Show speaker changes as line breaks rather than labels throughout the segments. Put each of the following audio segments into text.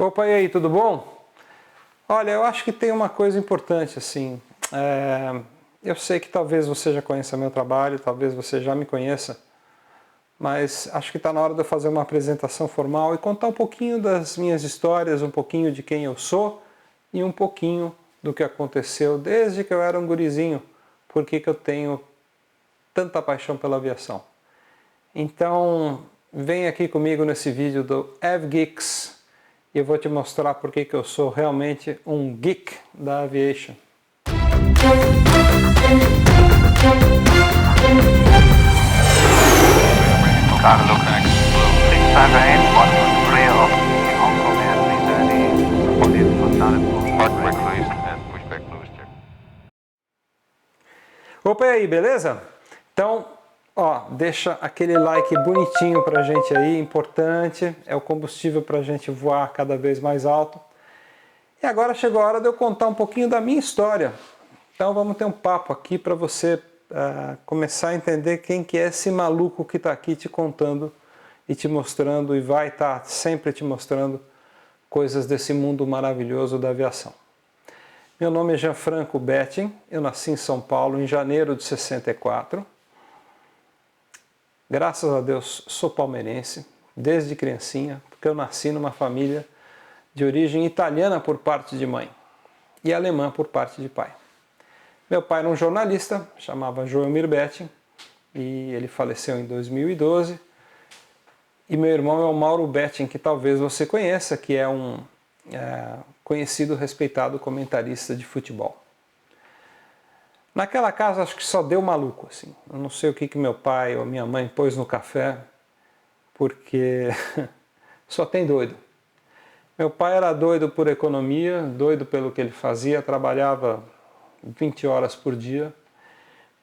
Opa, e aí, tudo bom? Olha, eu acho que tem uma coisa importante, assim. Eu sei que talvez você já conheça meu trabalho, talvez você já me conheça, mas acho que está na hora de eu fazer uma apresentação formal e contar um pouquinho das minhas histórias, um pouquinho de quem eu sou e um pouquinho do que aconteceu desde que eu era um gurizinho, por que eu tenho tanta paixão pela aviação. Então, vem aqui comigo nesse vídeo do AvGeeks e eu vou te mostrar por que eu sou realmente um geek da aviation. Opa, e aí, beleza? Então, deixa aquele like bonitinho pra gente aí, importante, é o combustível pra gente voar cada vez mais alto. E agora chegou a hora de eu contar um pouquinho da minha história. Então vamos ter um papo aqui para você começar a entender quem que é esse maluco que está aqui te contando e te mostrando e vai estar sempre te mostrando coisas desse mundo maravilhoso da aviação. Meu nome é Gianfranco Betting, eu nasci em São Paulo em janeiro de 64. Graças a Deus sou palmeirense, desde criancinha, porque eu nasci numa família de origem italiana por parte de mãe e alemã por parte de pai. Meu pai era um jornalista, chamava Joelmir Betting, e ele faleceu em 2012. E meu irmão é o Mauro Betting, que talvez você conheça, que é um conhecido, respeitado comentarista de futebol. Naquela casa acho que só deu maluco, assim. Eu não sei o que meu pai ou minha mãe pôs no café, porque só tem doido. Meu pai era doido por economia, doido pelo que ele fazia, trabalhava 20 horas por dia.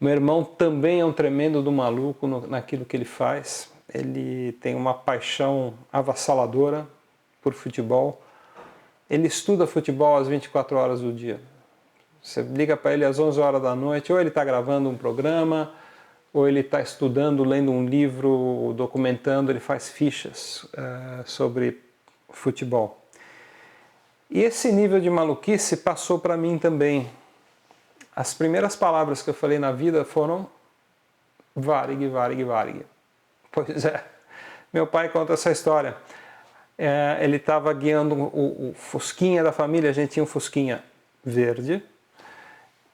Meu irmão também é um tremendo do maluco naquilo que ele faz. Ele tem uma paixão avassaladora por futebol. Ele estuda futebol às 24 horas do dia. Você liga para ele às 11 horas da noite, ou ele está gravando um programa, ou ele está estudando, lendo um livro, documentando, ele faz fichas sobre futebol. E esse nível de maluquice passou para mim também. As primeiras palavras que eu falei na vida foram Varig, Varig, Varig. Pois é, meu pai conta essa história. Ele estava guiando o Fusquinha da família, a gente tinha um Fusquinha verde,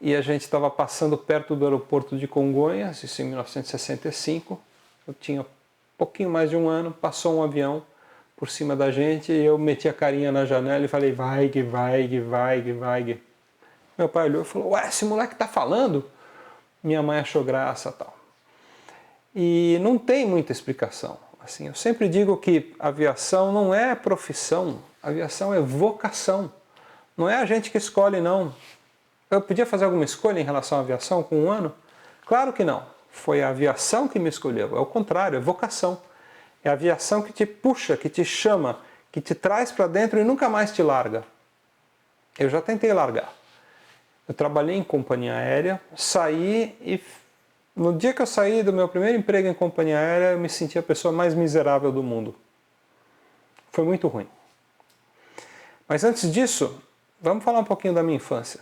e a gente estava passando perto do aeroporto de Congonhas, isso em 1965, eu tinha um pouquinho mais de um ano, passou um avião por cima da gente, e eu meti a carinha na janela e falei, Varig, Varig, Varig, Varig. Meu pai olhou e falou, ué, esse moleque tá falando? Minha mãe achou graça e tal. E não tem muita explicação. Assim, eu sempre digo que aviação não é profissão, aviação é vocação. Não é a gente que escolhe, não. Eu podia fazer alguma escolha em relação à aviação com um ano? Claro que não. Foi a aviação que me escolheu. É o contrário, é vocação. É a aviação que te puxa, que te chama, que te traz para dentro e nunca mais te larga. Eu já tentei largar. Eu trabalhei em companhia aérea, saí e no dia que eu saí do meu primeiro emprego em companhia aérea, eu me senti a pessoa mais miserável do mundo. Foi muito ruim. Mas antes disso, vamos falar um pouquinho da minha infância.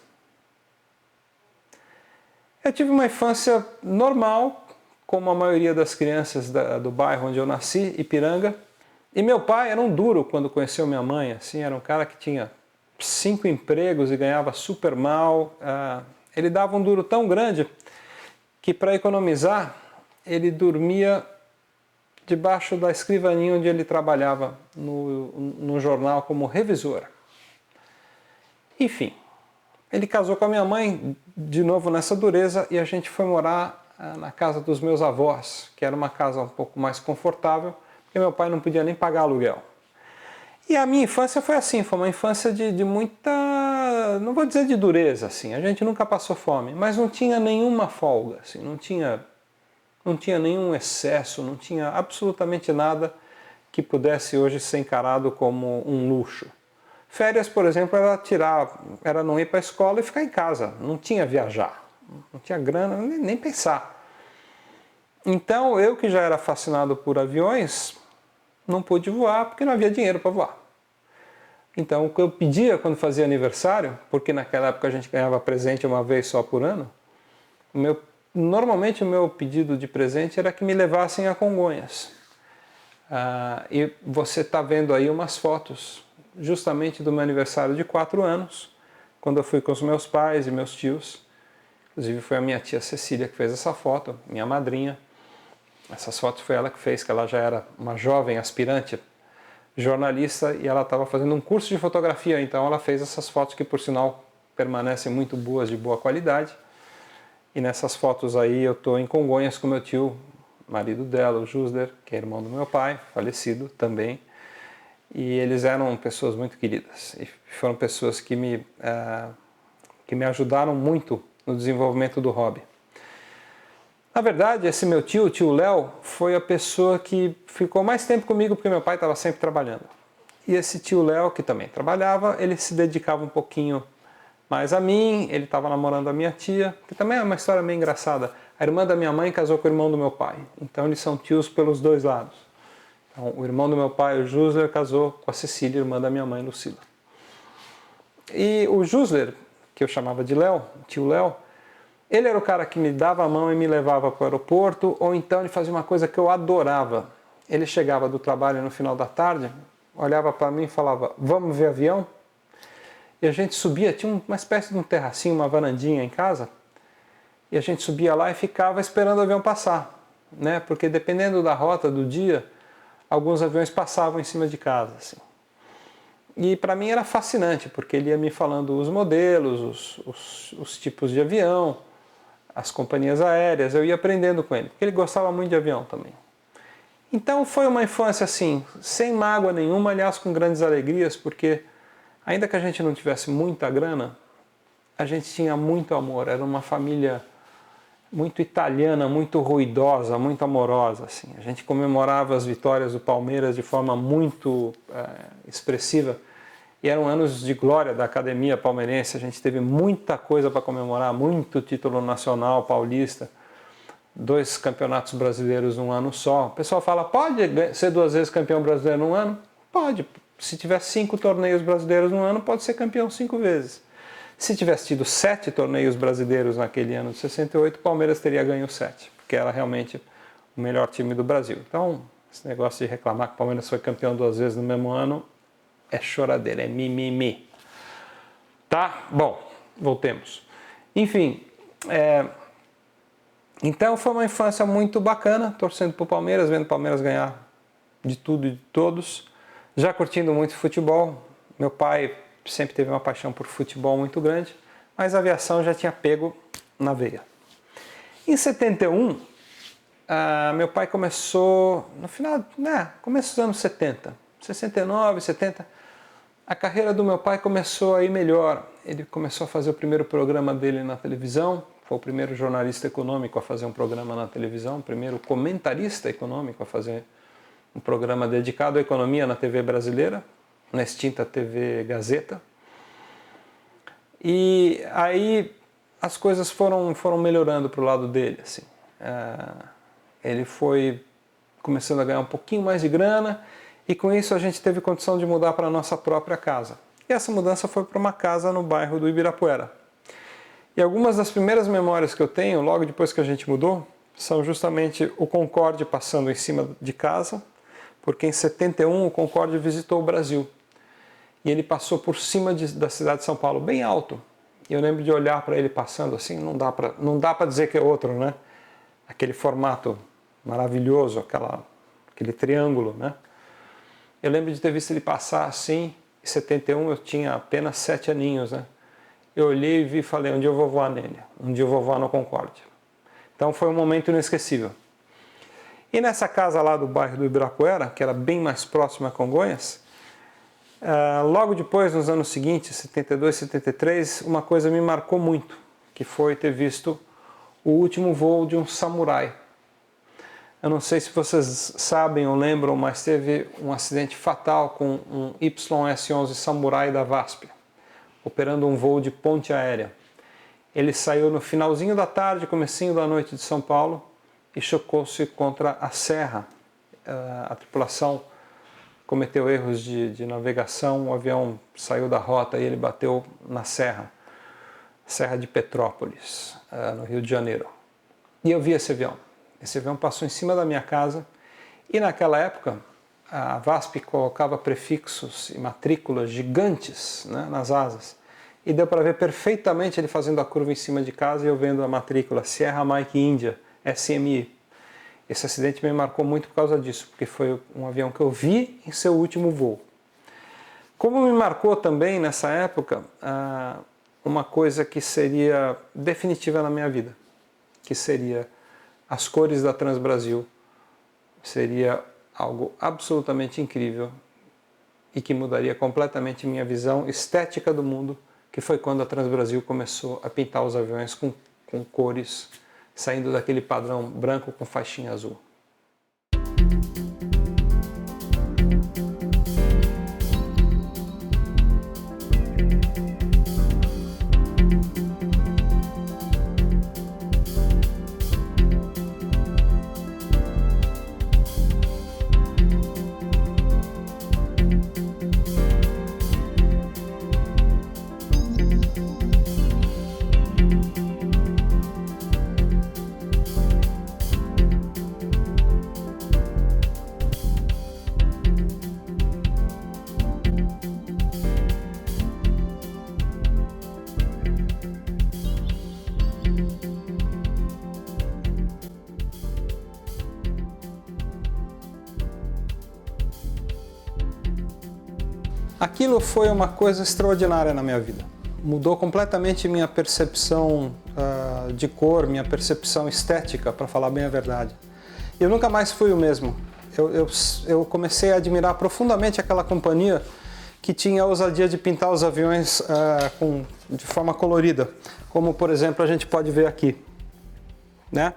Eu tive uma infância normal, como a maioria das crianças do bairro onde eu nasci, Ipiranga. E meu pai era um duro quando conheceu minha mãe, assim, era um cara que tinha 5 empregos e ganhava super mal. Ele dava um duro tão grande que para economizar ele dormia debaixo da escrivaninha onde ele trabalhava no jornal como revisor. Enfim, ele casou com a minha mãe de novo nessa dureza e a gente foi morar na casa dos meus avós, que era uma casa um pouco mais confortável, porque meu pai não podia nem pagar aluguel. E a minha infância foi assim, foi uma infância de muita, não vou dizer de dureza, assim, a gente nunca passou fome, mas não tinha nenhuma folga, assim, não tinha nenhum excesso, não tinha absolutamente nada que pudesse hoje ser encarado como um luxo. Férias, por exemplo, era não ir para a escola e ficar em casa, não tinha viajar, não tinha grana, nem pensar. Então eu que já era fascinado por aviões, não pude voar porque não havia dinheiro para voar. Então, o que eu pedia quando fazia aniversário, porque naquela época a gente ganhava presente uma vez só por ano, normalmente o meu pedido de presente era que me levassem a Congonhas. E você está vendo aí umas fotos, justamente do meu aniversário de 4 anos, quando eu fui com os meus pais e meus tios. Inclusive foi a minha tia Cecília que fez essa foto, minha madrinha. Essas fotos foi ela que fez, que ela já era uma jovem aspirante jornalista e ela estava fazendo um curso de fotografia, então ela fez essas fotos que, por sinal, permanecem muito boas, de boa qualidade. E nessas fotos aí eu estou em Congonhas com meu tio, marido dela, o Jusler, que é irmão do meu pai, falecido também. E eles eram pessoas muito queridas e foram pessoas que me ajudaram muito no desenvolvimento do hobby. Na verdade, esse meu tio, o tio Léo, foi a pessoa que ficou mais tempo comigo porque meu pai estava sempre trabalhando. E esse tio Léo, que também trabalhava, ele se dedicava um pouquinho mais a mim, ele estava namorando a minha tia, que também é uma história meio engraçada. A irmã da minha mãe casou com o irmão do meu pai, então eles são tios pelos dois lados. Então, o irmão do meu pai, o Jusler, casou com a Cecília, irmã da minha mãe, Lucila. E o Jusler, que eu chamava de Léo, tio Léo, ele era o cara que me dava a mão e me levava para o aeroporto, ou então ele fazia uma coisa que eu adorava. Ele chegava do trabalho no final da tarde, olhava para mim e falava, vamos ver avião? E a gente subia, tinha uma espécie de um terracinho, uma varandinha em casa, e a gente subia lá e ficava esperando o avião passar, né? Porque dependendo da rota do dia, alguns aviões passavam em cima de casa, assim. E para mim era fascinante, porque ele ia me falando os modelos, os tipos de avião, as companhias aéreas, eu ia aprendendo com ele, porque ele gostava muito de avião também. Então foi uma infância assim, sem mágoa nenhuma, aliás com grandes alegrias, porque ainda que a gente não tivesse muita grana, a gente tinha muito amor, era uma família muito italiana, muito ruidosa, muito amorosa, assim. A gente comemorava as vitórias do Palmeiras de forma muito expressiva. E eram anos de glória da academia palmeirense, a gente teve muita coisa para comemorar, muito título nacional paulista, 2 campeonatos brasileiros num ano só. O pessoal fala, pode ser 2 vezes campeão brasileiro num ano? Pode. Se tiver 5 torneios brasileiros num ano, pode ser campeão 5 vezes. Se tivesse tido 7 torneios brasileiros naquele ano de 68, o Palmeiras teria ganho 7, porque era realmente o melhor time do Brasil. Então, esse negócio de reclamar que o Palmeiras foi campeão 2 vezes no mesmo ano, é choradeira, é mimimi. Tá? Bom, voltemos. Enfim, então foi uma infância muito bacana, torcendo pro Palmeiras, vendo o Palmeiras ganhar de tudo e de todos, já curtindo muito futebol. Meu pai sempre teve uma paixão por futebol muito grande, mas a aviação já tinha pego na veia. Em 71, meu pai começou, no final, começo dos anos 70, 69, 70, a carreira do meu pai começou a ir melhor. Ele começou a fazer o primeiro programa dele na televisão, foi o primeiro jornalista econômico a fazer um programa na televisão, o primeiro comentarista econômico a fazer um programa dedicado à economia na TV brasileira, na extinta TV Gazeta. E aí as coisas foram melhorando para o lado dele, assim. Ele foi começando a ganhar um pouquinho mais de grana e com isso a gente teve condição de mudar para a nossa própria casa. E essa mudança foi para uma casa no bairro do Ibirapuera. E algumas das primeiras memórias que eu tenho, logo depois que a gente mudou, são justamente o Concorde passando em cima de casa, porque em 71 o Concorde visitou o Brasil. E ele passou por cima da cidade de São Paulo, bem alto. E eu lembro de olhar para ele passando assim, não dá para dizer que é outro, né? Aquele formato maravilhoso, aquele triângulo, né? Eu lembro de ter visto ele passar assim, em 71 eu tinha apenas 7 aninhos, né? Eu olhei e vi e falei, um dia eu vou voar nele, um dia eu vou voar no Concorde. Então foi um momento inesquecível. E nessa casa lá do bairro do Ibirapuera, que era bem mais próxima a Congonhas, logo depois, nos anos seguintes, 72, 73, uma coisa me marcou muito, que foi ter visto o último voo de um samurai. Eu não sei se vocês sabem ou lembram, mas teve um acidente fatal com um YS-11 Samurai da VASP, operando um voo de ponte aérea. Ele saiu no finalzinho da tarde, comecinho da noite de São Paulo e chocou-se contra a serra. A tripulação cometeu erros de navegação, o avião saiu da rota e ele bateu na Serra de Petrópolis, no Rio de Janeiro. E eu vi esse avião. Esse avião passou em cima da minha casa e naquela época a VASP colocava prefixos e matrículas gigantes, né, nas asas. E deu para ver perfeitamente ele fazendo a curva em cima de casa e eu vendo a matrícula Sierra Mike India, SMI. Esse acidente me marcou muito por causa disso, porque foi um avião que eu vi em seu último voo. Como me marcou também nessa época uma coisa que seria definitiva na minha vida, que seria as cores da Transbrasil, seria algo absolutamente incrível e que mudaria completamente minha visão estética do mundo, que foi quando a Transbrasil começou a pintar os aviões com cores, saindo daquele padrão branco com faixinha azul. Aquilo foi uma coisa extraordinária na minha vida. Mudou completamente minha percepção de cor, minha percepção estética, para falar bem a verdade. Eu nunca mais fui o mesmo. Eu comecei a admirar profundamente aquela companhia que tinha a ousadia de pintar os aviões de forma colorida, como por exemplo a gente pode ver aqui, né?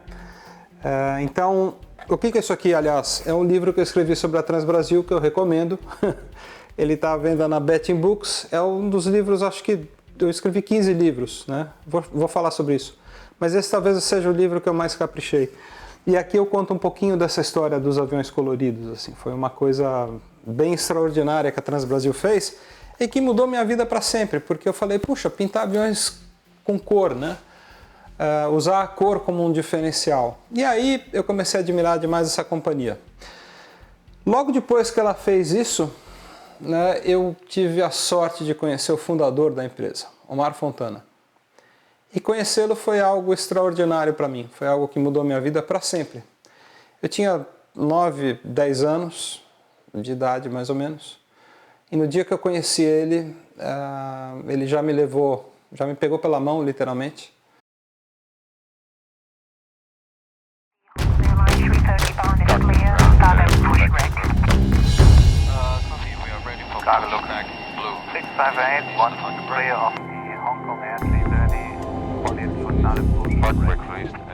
Então, o que é isso aqui, aliás? É um livro que eu escrevi sobre a Transbrasil, que eu recomendo. Ele está à venda na Betting Books, é um dos livros, acho que eu escrevi 15 livros, né? Vou falar sobre isso. Mas esse talvez seja o livro que eu mais caprichei. E aqui eu conto um pouquinho dessa história dos aviões coloridos, assim. Foi uma coisa bem extraordinária que a Transbrasil fez e que mudou minha vida para sempre, porque eu falei, puxa, pintar aviões com cor, né? Usar a cor como um diferencial. E aí eu comecei a admirar demais essa companhia. Logo depois que ela fez isso, né, eu tive a sorte de conhecer o fundador da empresa, Omar Fontana. E conhecê-lo foi algo extraordinário para mim, foi algo que mudou minha vida para sempre. Eu tinha 9, 10 anos de idade, mais ou menos, e no dia que eu conheci ele, ele já me levou, já me pegou pela mão, literalmente.
Cargo Blue 658, 1 clear of the Hong Kong Air 330, 48 foot, not a push.